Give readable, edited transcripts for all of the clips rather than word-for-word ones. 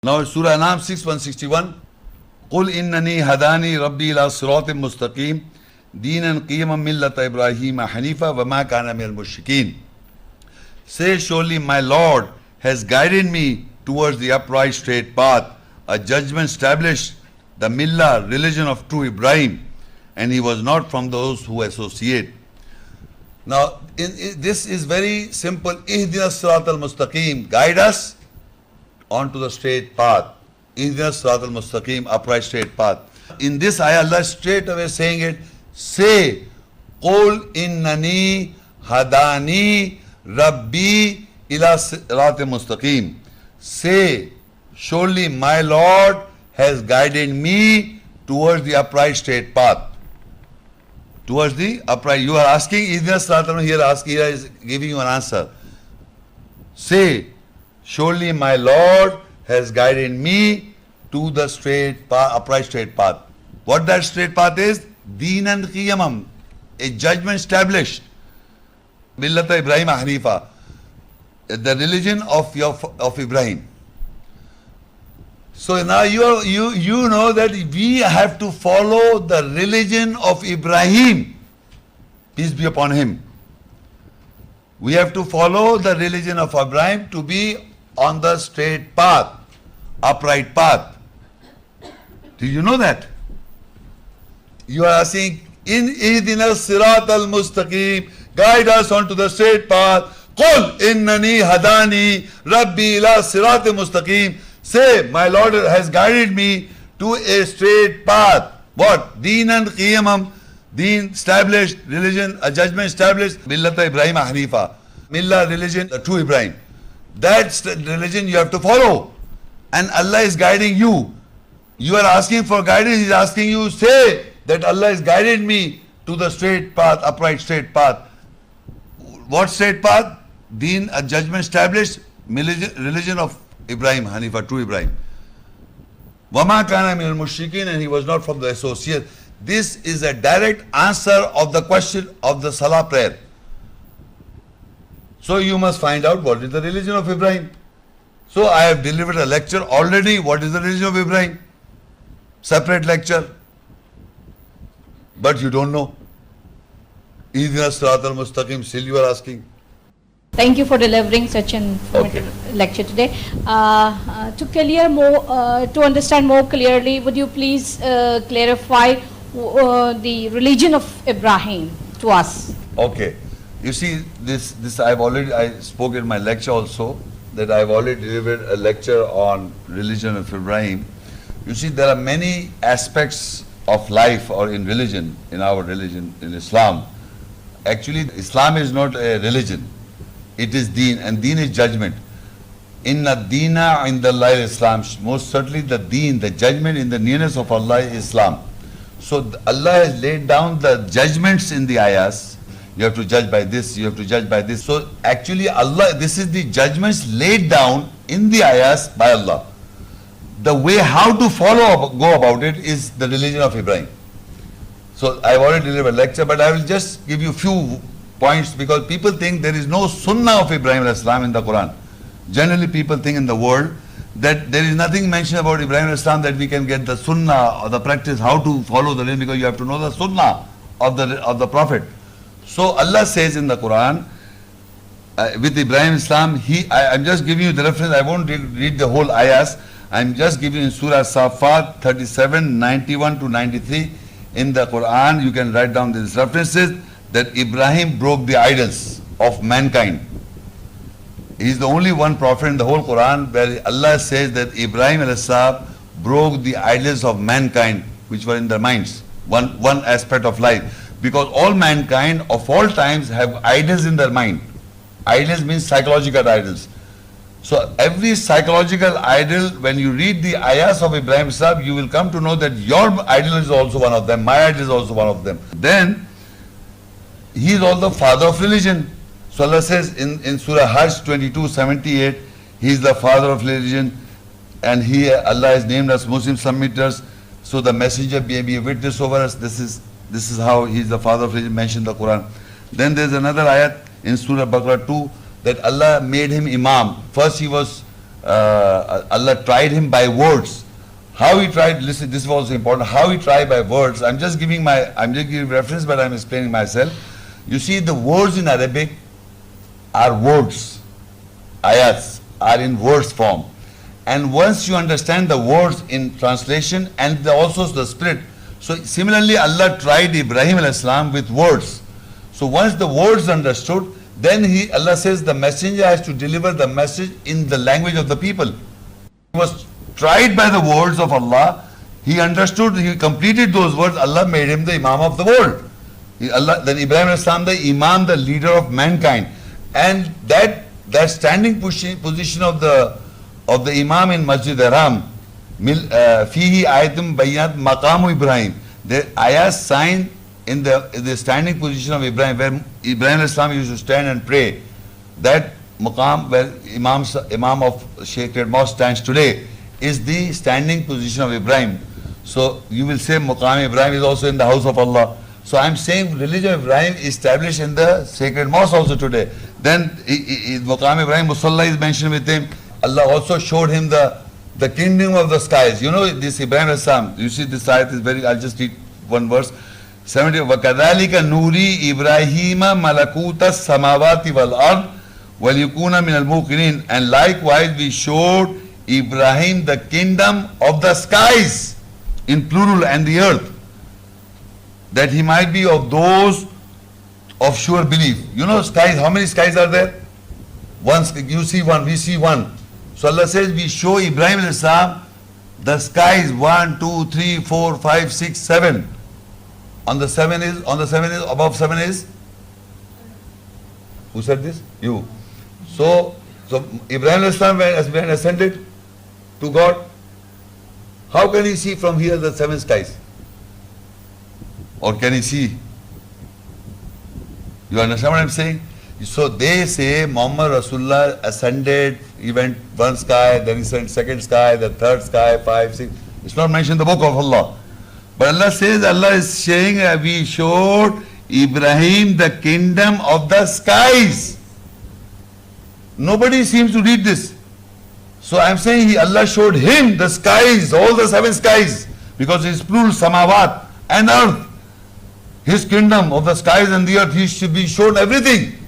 Now Surah Anam 6:161. قُلْ إِنَّنِي هَدَانِي رَبِّي إِلَىٰ صِرَاطٍ مُسْتَقِيمٍ دِينًا قِيَمًا مِلَّةَ إِبْرَاهِيمَ حَنِيفًا وَمَا كَانَ مِنَ الْمُشْرِكِينَ. Say, surely my Lord has guided me towards the upright straight path, a judgment established, the millah, religion of true Ibrahim, and he was not from those who associate. Now, this is very simple. Ihdina Sirat al-Mustaqeem, guide us onto the straight path. Ihdina Sirat al-Mustaqeem, upright straight path. In this ayah, Allah straight away saying it, say, Qul innani hadani Rabbi ila Sirat al-Mustaqeem. Say, surely my Lord has guided me towards the upright straight path. Towards the upright. You are asking, Ihdina Sirat al-Mustaqeem, here is giving you an answer. Say, surely my Lord has guided me to the straight path, upright straight path. What that straight path is? Deen and Qiyamam, a judgment established. Millata Ibrahim Hanifa, the religion of Ibrahim. So now you know that we have to follow the religion of Ibrahim, peace be upon him. We have to follow the religion of Ibrahim to be on the straight path, upright path. Do you know that? You are asking, in Ihdina Sirat al-Mustaqeem, guide us onto the straight path. Qul innani hadani Rabbi ila Sirat al-Mustaqeem. Say, my Lord has guided me to a straight path. What? Deen and Qiyamam. Deen established, religion, a judgment established. Millata Ibrahim Hanifa. Millah, religion, true Ibrahim. That religion you have to follow. And Allah is guiding you. You are asking for guidance. He is asking you, say that Allah has guided me to the straight path, upright straight path. What straight path? Deen, a judgment established, religion of Ibrahim, Hanifa, true Ibrahim. وَمَا كَانَ مِنَ الْمُشْرِكِينَ, and he was not from the associates. This is a direct answer of the question of the Salah prayer. So you must find out what is the religion of Ibrahim. So I have delivered a lecture already. What is the religion of Ibrahim? Separate lecture. But you don't know. Ihdina Sirat al-Mustaqeem, still you are asking. Thank you for delivering such an informative lecture today. To clear more, to understand more clearly, would you please clarify the religion of Ibrahim to us? Okay. You see, this I spoke in my lecture also, that I have already delivered a lecture on religion of Ibrahim. You see, there are many aspects of life or in religion, in our religion, in Islam. Actually, Islam is not a religion. It is Deen, and Deen is judgment. Inna Deena indallahi Islam. Most certainly the Deen, the judgment in the nearness of Allah is Islam. So Allah has laid down the judgments in the ayahs. You have to judge by this, you have to judge by this. So actually Allah, this is the judgments laid down in the ayahs by Allah. The way how to go about it is the religion of Ibrahim. So I have already delivered a lecture, but I will just give you few points, because people think there is no sunnah of Ibrahim al-Islam in the Quran. Generally people think in the world that there is nothing mentioned about Ibrahim al-Islam, that we can get the sunnah or the practice how to follow the religion, because you have to know the sunnah of the Prophet. So Allah says in the Quran, with Ibrahim Islam, I'm just giving you the reference, I won't read the whole ayahs, I'm just giving you in Surah Safat 37, 91 to 93. In the Quran, you can write down these references, that Ibrahim broke the idols of mankind. He is the only one prophet in the whole Quran where Allah says that Ibrahim al-Salam broke the idols of mankind which were in their minds. One aspect of life. Because all mankind of all times have idols in their mind. Idols means psychological idols. So every psychological idol, when you read the ayahs of Ibrahim al-Salam, you will come to know that your idol is also one of them, my idol is also one of them. Then he is also the father of religion. So Allah says in Surah Hajj 22:78, he is the father of religion, and Allah has named us Muslim submitters. So the messenger may be a witness over us. This is how he is the father of religion, mentioned in the Quran. Then there is another ayat in Surah Baqarah 2, that Allah made him Imam. First he was Allah tried him by words. How he tried, listen, this was important, how he tried by words. I'm just giving reference, but I'm explaining myself. You see, the words in Arabic are words. Ayats are in words form. And once you understand the words in translation and also the spirit, so similarly Allah tried Ibrahim alayhi salam with words. So once the words understood, then Allah says the messenger has to deliver the message in the language of the people. He was tried by the words of Allah. He understood, he completed those words. Allah made him the Imam of the world. Then Ibrahim alayhi salam, the Imam, the leader of mankind. And that standing position of the Imam in Masjid Haram, fihi ayatum bayinat maqamu Ibrahim. The ayah sign in the standing position of Ibrahim, where Ibrahim alayhi salam used to stand and pray. That maqam where Imam of Shaikh Mosque stands today is the standing position of Ibrahim. So you will say Maqam Ibrahim is also in the house of Allah. So I'm saying religion of Ibrahim is established in the sacred mosque also today. Then Maqam Ibrahim, Musalla is mentioned with him. Allah also showed him the kingdom of the skies. You know this Ibrahim as-Sam. You see this ayat is very, I'll just read one verse. 70. وَكَذَلِكَ نُورِي إِبْرَاهِيمَ مَلَكُوتَ السَّمَاوَاتِ وَالْأَرْضِ وَلْيَكُونَ مِنَ الْمُوقِنِينَ. And likewise we showed Ibrahim the kingdom of the skies, in plural, and the earth, that he might be of those of sure belief. You know skies, how many skies are there? One, you see one, we see one. So Allah says we show Ibrahim alayhi salam the skies 1, 2, 3, 4, 5, 6, 7. On the seven is above 7 is, who said this? You. So Ibrahim alayhi salam has been ascended to God. How can he see from here the 7 skies? Or can he see? You understand what I'm saying? So they say Muhammad Rasulullah ascended, he went one sky, then he went second sky, the third sky, 5, 6. It's not mentioned in the book of Allah. But Allah says, Allah is saying, we showed Ibrahim the kingdom of the skies. Nobody seems to read this. So I'm saying Allah showed him the skies, all the 7 skies, because it's plural, samawat and earth. His kingdom of the skies and the earth, he should be shown everything.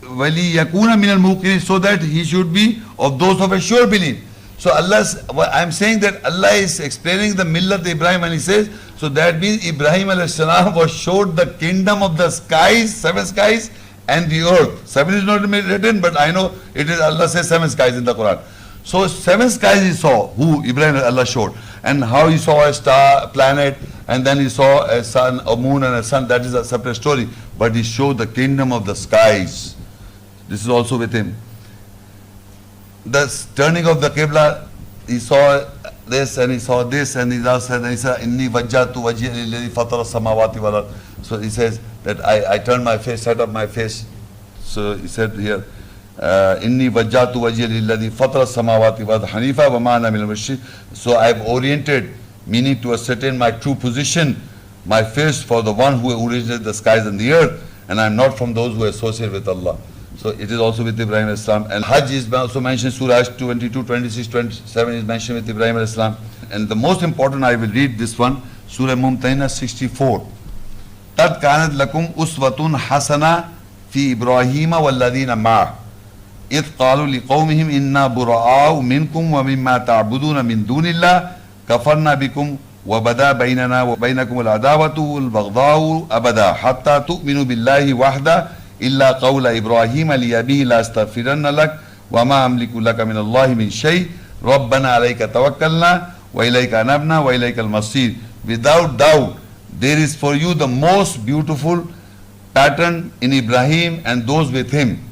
وَلِيَكُونَ مِنَ الْمُوقِنِينَ, so that he should be of those of a sure belief. So I'm saying that Allah is explaining the millah of Ibrahim, and he says, so that means Ibrahim alayhi salam was showed the kingdom of the skies, 7 skies, and the earth. 7 is not written, but I know it is, Allah says 7 skies in the Quran. So 7 skies he saw, who Ibrahim Allah showed, and how he saw a star, planet, and then he saw a sun, a moon and a sun. That is a separate story. But he showed the kingdom of the skies. This is also with him. The turning of the Qibla, he saw this and he saw this, and he said, Inni wajjahtu wajhiya lilladhi fatara samawati wal ard. So he says that I turned my face, set up my face. So he said here, Inni wajjahtu wajhiya lilladhi fatara samawati wal ard hanifa wa ma ana minal mushrikin. So I have oriented, meaning to ascertain my true position, my face for the one who originated the skies and the earth, and I am not from those who associate with Allah. So it is also with Ibrahim alayhi salam. And Hajj is also mentioned, Surah 22, 26, 27 is mentioned with Ibrahim alayhi salam. And the most important, I will read this one, Surah MUMTAHINAH 64. Tad kanat lakum uswatun hasana fi Ibrahim walladhina ma'ah. إذ قالوا لقومهم إنا براء منكم ومما تعبدون من دون الله كفرنا بكم وبدا بيننا وبينكم العداوة والبغضاء أبدا حتى تؤمنوا بالله وحده إلا قول إبراهيم لأبيه لا أستغفرن لك وما أملك لك من الله من شيء ربنا عليك توكلنا وإليك أنبنا وإليك المصير. Without doubt, there is for you the most beautiful pattern in Ibrahim and those with him.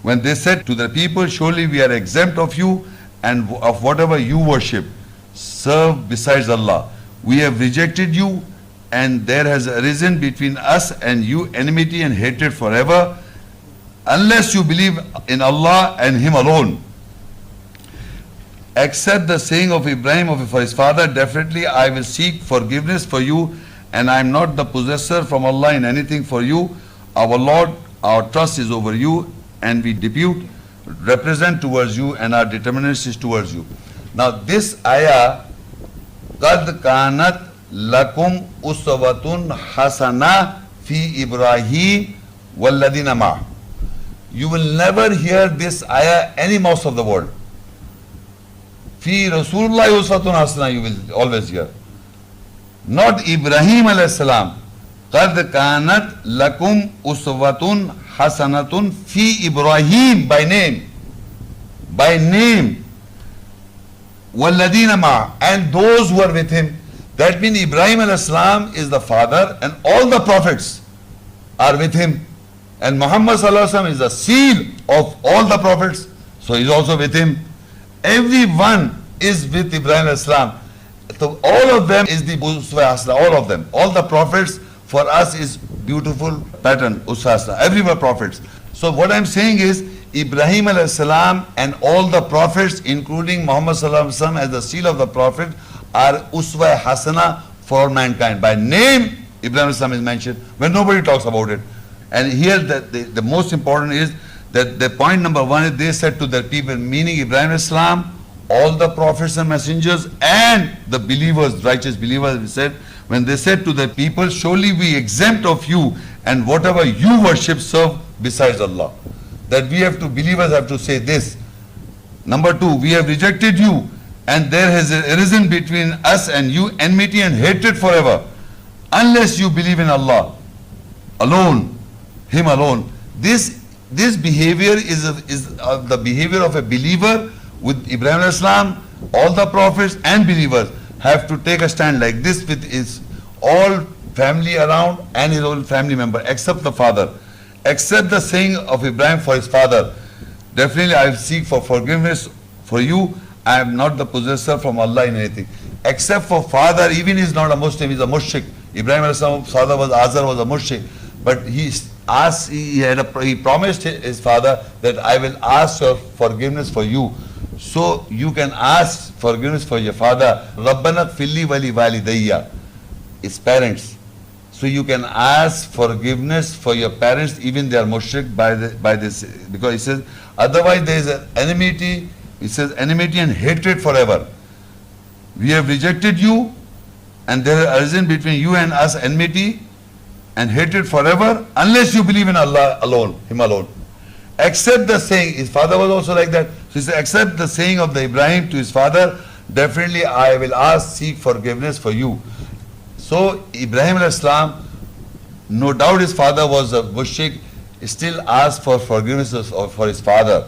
When they said to the people, surely we are exempt of you and of whatever you worship, serve besides Allah. We have rejected you, and there has arisen between us and you enmity and hatred forever, unless you believe in Allah and Him alone. Accept the saying of Ibrahim for his father, definitely I will seek forgiveness for you, and I am not the possessor from Allah in anything for you. Our Lord, our trust is over you, and we depute represent towards you and are determinists towards you. Now this ayah, قَدْ كَانَتْ لَكُمْ أُسْوَةٌ حَسَنَةٌ فِي إِبْرَاهِيمَ وَالَّذِينَ مَعَهُ. You will never hear this ayah any most of the world. Fi Rasulullah uswatun hasana you will always hear. Not Ibrahim alayhi salam. Qad kanat lakum uswatun hasanatun fi Ibrahim by name. By name. Walladina ma, and those who are with him. That means Ibrahim alayhi salam is the father and all the prophets are with him. And Muhammad sallallahu alaihi wasallam is the seal of all the prophets. So he is also with him. Everyone is with Ibrahim alayhi salam. So all of them is the uswa hasana, all of them. All the prophets for us is beautiful pattern, uswa hasana. Everywhere prophets. So what I'm saying is Ibrahim alayhi salam and all the prophets, including Muhammad sallallahu alaihi wasallam as the seal of the prophet, are uswa hasana for mankind. By name, Ibrahim alayhi salam is mentioned when nobody talks about it. And here the most important is that the point number one is they said to their people, meaning Ibrahim alayhi salam, all the prophets and messengers and the believers, righteous believers, we said, when they said to the people, surely we exempt of you and whatever you worship serve besides Allah. That we have to, believers have to say this. Number two, we have rejected you and there has arisen between us and you enmity and hatred forever, unless you believe in Allah alone, Him alone. This behavior is the behavior of a believer with Ibrahim alayhi salam. All the prophets and believers have to take a stand like this with his all family around and his own family member, except the father. Except the saying of Ibrahim for his father, definitely I will seek for forgiveness for you. I am not the possessor from Allah in anything. Except for father, even he is not a Muslim, he is a mushrik. Ibrahim alayhi salam's father was Azar, was a mushrik. But he asked, he promised his father that I will ask for forgiveness for you. So you can ask forgiveness for your father. Rabbana filli wali walidayya, his parents. So you can ask forgiveness for your parents, even they are mushrik by this, because he says otherwise there is an enmity. He says enmity and hatred forever. We have rejected you, and there has arisen between you and us enmity and hatred forever, unless you believe in Allah alone, Him alone. Except the saying, his father was also like that. So he said, except the saying of the Ibrahim to his father, definitely I will seek forgiveness for you. So Ibrahim alayhi salam, no doubt his father was a mushrik, still asked for forgiveness for his father.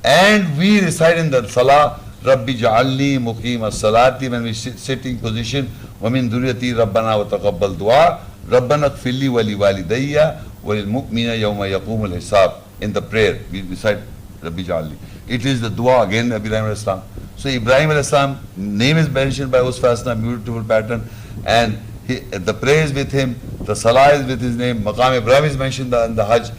And we recite in the salah, Rabbi ja'alni muqim as-salati, when we sit in position, wa min dhurriyati rabbana wa taqabbal dua, rabbana ighfirli wa li walidayya wa lil mu'mina yawma yaqumul hisab. In the prayer, we recite Rabbi ja'alni. It is the dua again, Ibrahim alayhi salam. So Ibrahim alayhi salam, name is mentioned by uswa hasana, beautiful pattern, and the prayer is with him, the salah is with his name, Maqam Ibrahim is mentioned in the Hajj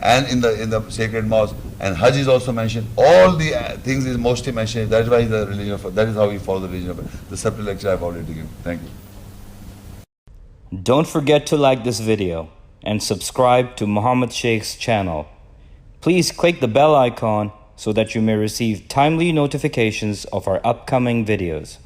and in the sacred mosque, and Hajj is also mentioned. All the things is mostly mentioned. That is why the religion of, that is how we follow the religion of the separate lecture I have already given. Thank you. Don't forget to like this video and subscribe to Muhammad Shaikh's channel. Please click the bell icon so that you may receive timely notifications of our upcoming videos.